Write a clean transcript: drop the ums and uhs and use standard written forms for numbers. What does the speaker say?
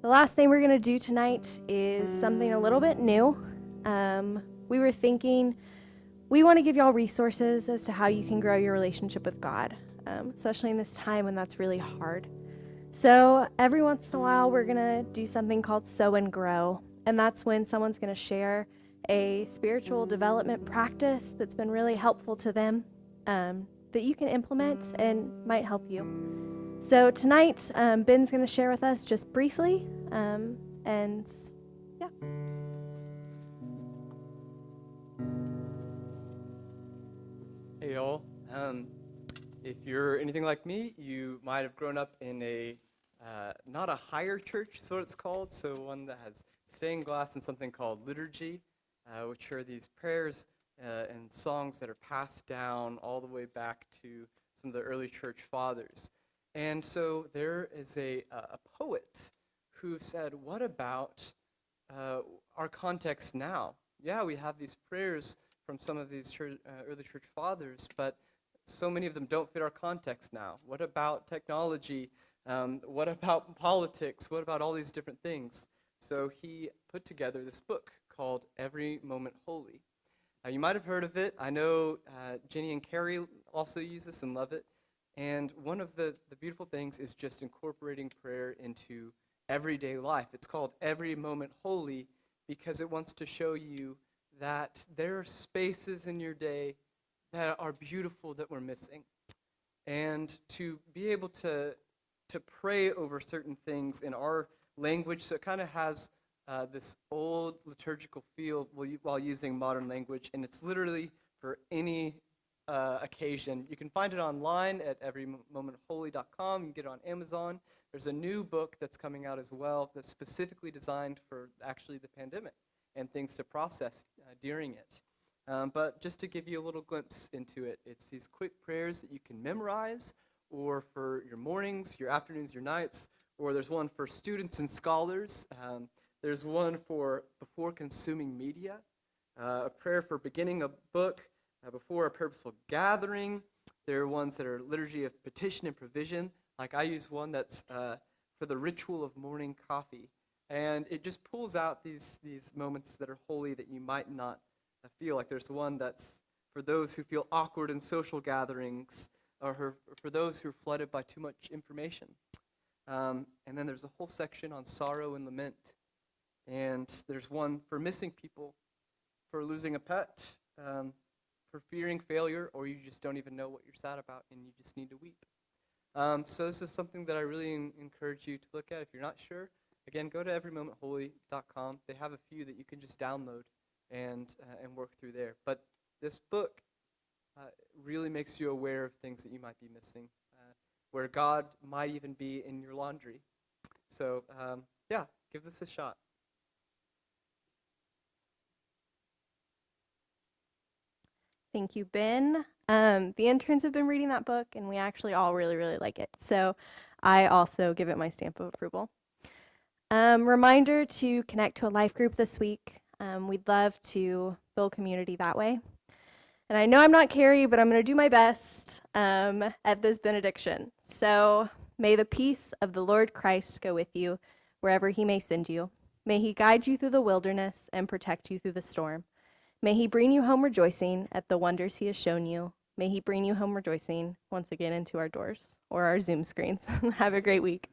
The last thing we're going to do tonight is something a little bit new. We were thinking we want to give y'all resources as to how you can grow your relationship with God, especially in this time when that's really hard. So every once in a while, we're going to do something called Sow and Grow, and that's when someone's going to share a spiritual development practice that's been really helpful to them, that you can implement and might help you. So tonight, Ben's going to share with us just briefly, and yeah. Hey y'all. If you're anything like me, you might have grown up in a not a higher church, so it's called, so one that has stained glass and something called liturgy, which are these prayers and songs that are passed down all the way back to some of the early church fathers. And so there is a poet who said, what about our context now? Yeah, we have these prayers from some of these early church fathers, but so many of them don't fit our context now. What about technology? What about politics? What about all these different things? So he put together this book called Every Moment Holy. You might have heard of it. I know Jenny and Carrie also use this and love it. And one of the beautiful things is just incorporating prayer into everyday life. It's called Every Moment Holy because it wants to show you that there are spaces in your day that are beautiful that we're missing. And to be able to pray over certain things in our language, so it kind of has this old liturgical feel while using modern language, and it's literally for any occasion. You can find it online at everymomentholy.com. You can get it on Amazon. There's a new book that's coming out as well that's specifically designed for actually the pandemic and things to process during it. But just to give you a little glimpse into it, it's these quick prayers that you can memorize, or for your mornings, your afternoons, your nights, or there's one for students and scholars. There's one for before consuming media, a prayer for beginning a book, before a purposeful gathering. There are ones that are liturgy of petition and provision. Like I use one that's for the ritual of morning coffee. And it just pulls out these moments that are holy that you might not feel. Like there's one that's for those who feel awkward in social gatherings, or for those who are flooded by too much information. And then there's a whole section on sorrow and lament. And there's one for missing people, for losing a pet, for fearing failure, or you just don't even know what you're sad about and you just need to weep. So this is something that I really encourage you to look at if you're not sure. Again, go to everymomentholy.com. They have a few that you can just download and work through there. But this book really makes you aware of things that you might be missing, where God might even be in your laundry. So, yeah, give this a shot. Thank you, Ben. The interns have been reading that book, and we actually all really, really like it. So I also give it my stamp of approval. Reminder to connect to a life group this week. We'd love to build community that way. And I know I'm not Carrie, but I'm going to do my best at this benediction. So may the peace of the Lord Christ go with you wherever he may send you. May he guide you through the wilderness and protect you through the storm. May he bring you home rejoicing at the wonders he has shown you. May he bring you home rejoicing once again into our doors or our Zoom screens. Have a great week.